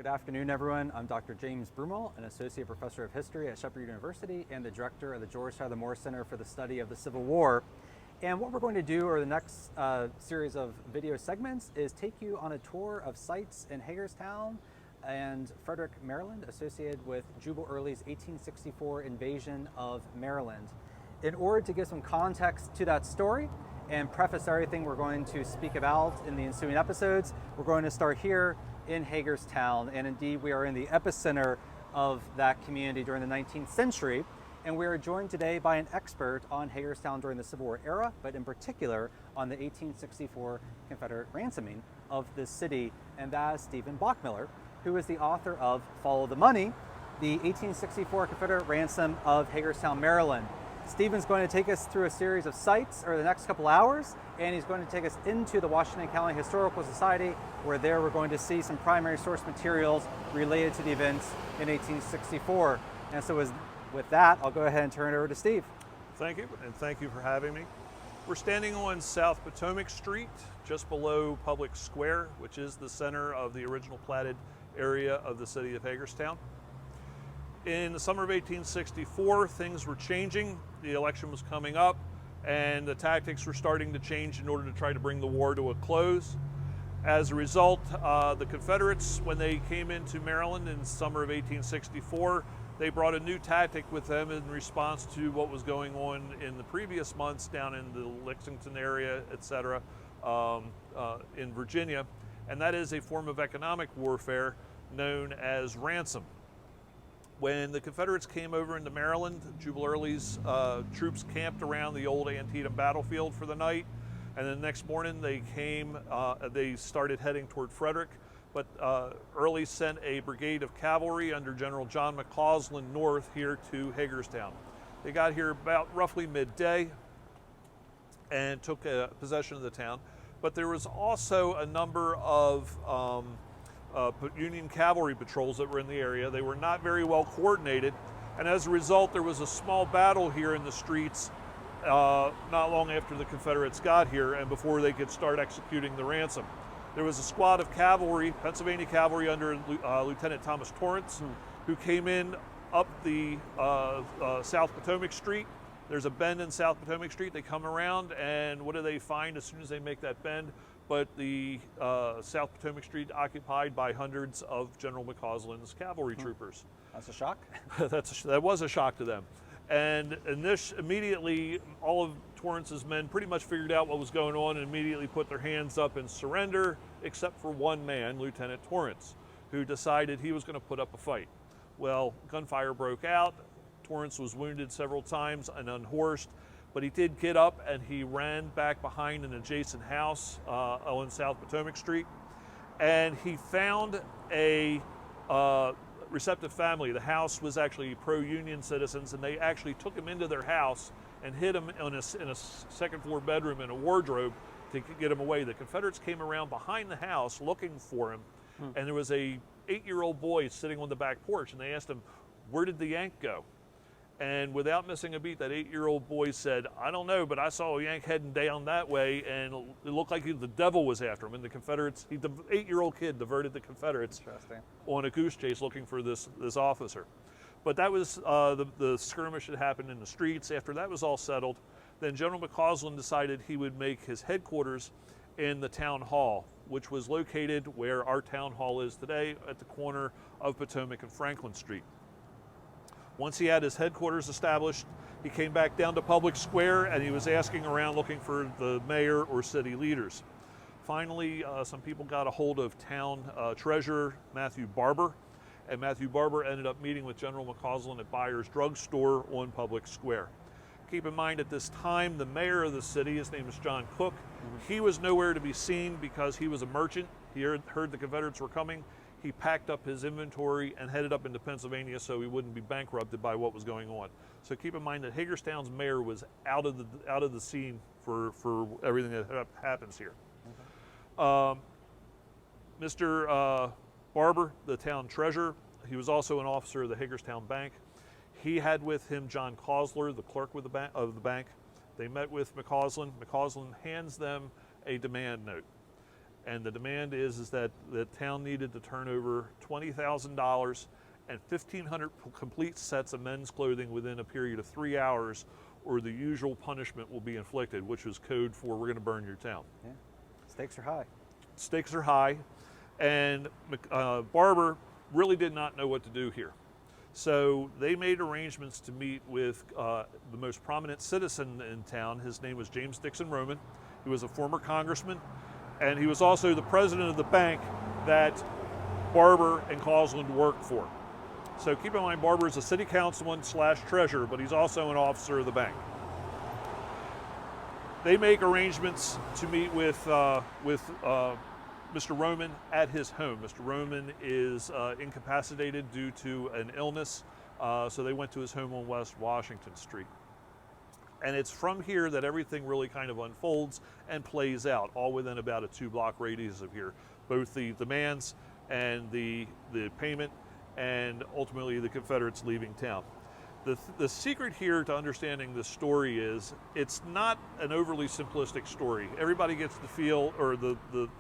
Good afternoon, everyone. I'm Dr. James Broomall, an Associate Professor of History at Shepherd University and the Director of the George Tyler Moore Center for the Study of the Civil War. And what we're going to do over the next series of video segments is take you on a tour of sites in Hagerstown and Frederick, Maryland, associated with Jubal Early's 1864 invasion of Maryland. In order to give some context to that story and preface everything we're going to speak about in the ensuing episodes, we're going to start here in Hagerstown, and indeed we are in the epicenter of that community during the 19th century, and we are joined today by an expert on Hagerstown during the Civil War era, but in particular on the 1864 Confederate ransoming of this city, and that is Stephen Bockmiller, who is the author of Follow the Money, the 1864 Confederate ransom of Hagerstown, Maryland. Stephen's going to take us through a series of sites over the next couple hours, and he's going to take us into the Washington County Historical Society, where there we're going to see some primary source materials related to the events in 1864. And so with that, I'll go ahead and turn it over to Steve. Thank you, and thank you for having me. We're standing on South Potomac Street, just below Public Square, which is the center of the original platted area of the city of Hagerstown. In the summer of 1864, things were changing. The election was coming up, and the tactics were starting to change in order to try to bring the war to a close. As a result, the Confederates, when they came into Maryland in the summer of 1864, they brought a new tactic with them in response to what was going on in the previous months down in the Lexington area, etc., in Virginia, and that is a form of economic warfare known as ransom. When the Confederates came over into Maryland, Jubal Early's troops camped around the old Antietam battlefield for the night, and the next morning they started heading toward Frederick, but Early sent a brigade of cavalry under General John McClausland north here to Hagerstown. They got here about roughly midday and took possession of the town, but there was also a number of Union cavalry patrols that were in the area. They were not very well coordinated, and as a result there was a small battle here in the streets not long after the Confederates got here and before they could start executing the ransom. There was a squad of cavalry, Pennsylvania cavalry under Lieutenant Thomas Torrance, who came in up the South Potomac Street. There's a bend in South Potomac Street. They come around, and what do they find as soon as they make that bend? But the South Potomac Street occupied by hundreds of General McCausland's cavalry troopers. That's a shock. That was a shock to them. And immediately, all of Torrance's men pretty much figured out what was going on and immediately put their hands up and surrender, except for one man, Lieutenant Torrance, who decided he was going to put up a fight. Well, gunfire broke out. Torrance was wounded several times and unhorsed, but he did get up and he ran back behind an adjacent house on South Potomac Street, and he found a receptive family. The house was actually pro-Union citizens, and they actually took him into their house and hid him in a second floor bedroom in a wardrobe to get him away. The Confederates came around behind the house looking for him, and there was a 8-year-old boy sitting on the back porch, and they asked him, "Where did the Yank go?" And without missing a beat, that 8-year-old boy said, "I don't know, but I saw a Yank heading down that way, and it looked like the devil was after him." And the Confederates, the 8-year-old kid diverted the Confederates on a goose chase looking for this officer. But that was the skirmish that happened in the streets. After that was all settled, then General McCausland decided he would make his headquarters in the town hall, which was located where our town hall is today at the corner of Potomac and Franklin Street. Once he had his headquarters established, he came back down to Public Square and he was asking around looking for the mayor or city leaders. Finally, some people got a hold of town treasurer Matthew Barber, and Matthew Barber ended up meeting with General McCausland at Byers Drug Store on Public Square. Keep in mind at this time, the mayor of the city, his name is John Cook, he was nowhere to be seen because he was a merchant. He heard the Confederates were coming. He packed up his inventory and headed up into Pennsylvania so he wouldn't be bankrupted by what was going on. So keep in mind that Hagerstown's mayor was out of the scene for everything that happens here. Mr. Barber, the town treasurer, he was also an officer of the Hagerstown Bank. He had with him John Causler, the clerk of the bank. They met with McCausland. McCausland hands them a demand note. And the demand is that the town needed to turn over $20,000 and 1,500 complete sets of men's clothing within a period of 3 hours, or the usual punishment will be inflicted, which was code for we're going to burn your town. Yeah. Stakes are high. Stakes are high, and Barber really did not know what to do here. So they made arrangements to meet with the most prominent citizen in town. His name was James Dixon Roman. He was a former congressman, and he was also the president of the bank that Barber and Clausland worked for. So keep in mind, Barber is a city councilman / treasurer, but he's also an officer of the bank. They make arrangements to meet with Mr. Roman at his home. Mr. Roman is incapacitated due to an illness, so they went to his home on West Washington Street. And it's from here that everything really kind of unfolds and plays out, all within about a 2-block radius of here. Both the demands and the payment, and ultimately the Confederates leaving town. The secret here to understanding this story is it's not an overly simplistic story. Everybody gets the feel or the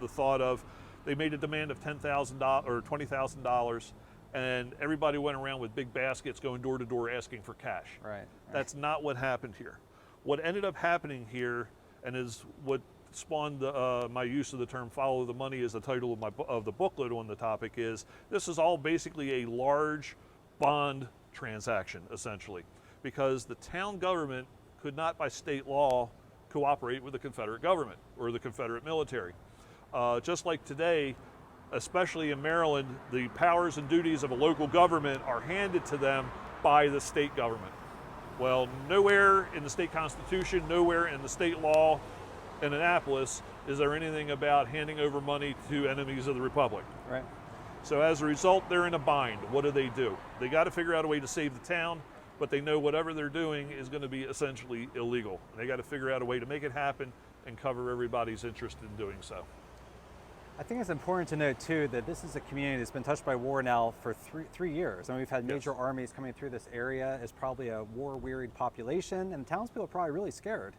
thought of they made a demand of $10,000 or $20,000, and everybody went around with big baskets going door to door asking for cash. Right. That's not what happened here. What ended up happening here, and is what spawned my use of the term "follow the money" as the title of the booklet on the topic, is this is all basically a large bond transaction, essentially, because the town government could not, by state law, cooperate with the Confederate government or the Confederate military. Just like today, especially in Maryland, the powers and duties of a local government are handed to them by the state government. Well, nowhere in the state constitution, nowhere in the state law in Annapolis is there anything about handing over money to enemies of the Republic. Right. So as a result, they're in a bind. What do? They got to figure out a way to save the town, but they know whatever they're doing is going to be essentially illegal. And they got to figure out a way to make it happen and cover everybody's interest in doing so. I think it's important to note too that this is a community that's been touched by war now for three years. I mean, we've had major armies coming through this area. It's probably a war-wearied population, and townspeople are probably really scared.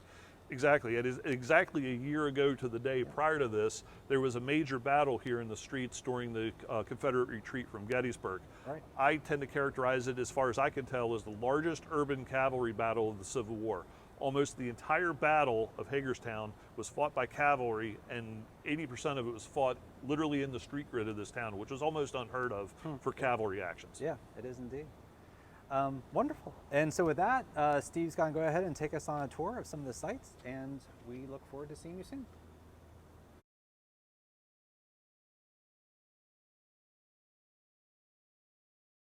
Exactly. It is exactly a year ago to the day prior to this, there was a major battle here in the streets during the Confederate retreat from Gettysburg. Right. I tend to characterize it, as far as I can tell, as the largest urban cavalry battle of the Civil War. Almost the entire battle of Hagerstown was fought by cavalry, and 80% of it was fought literally in the street grid of this town, which was almost unheard of for cavalry actions. Yeah, it is indeed. Wonderful. And so with that, Steve's going to go ahead and take us on a tour of some of the sites, and we look forward to seeing you soon.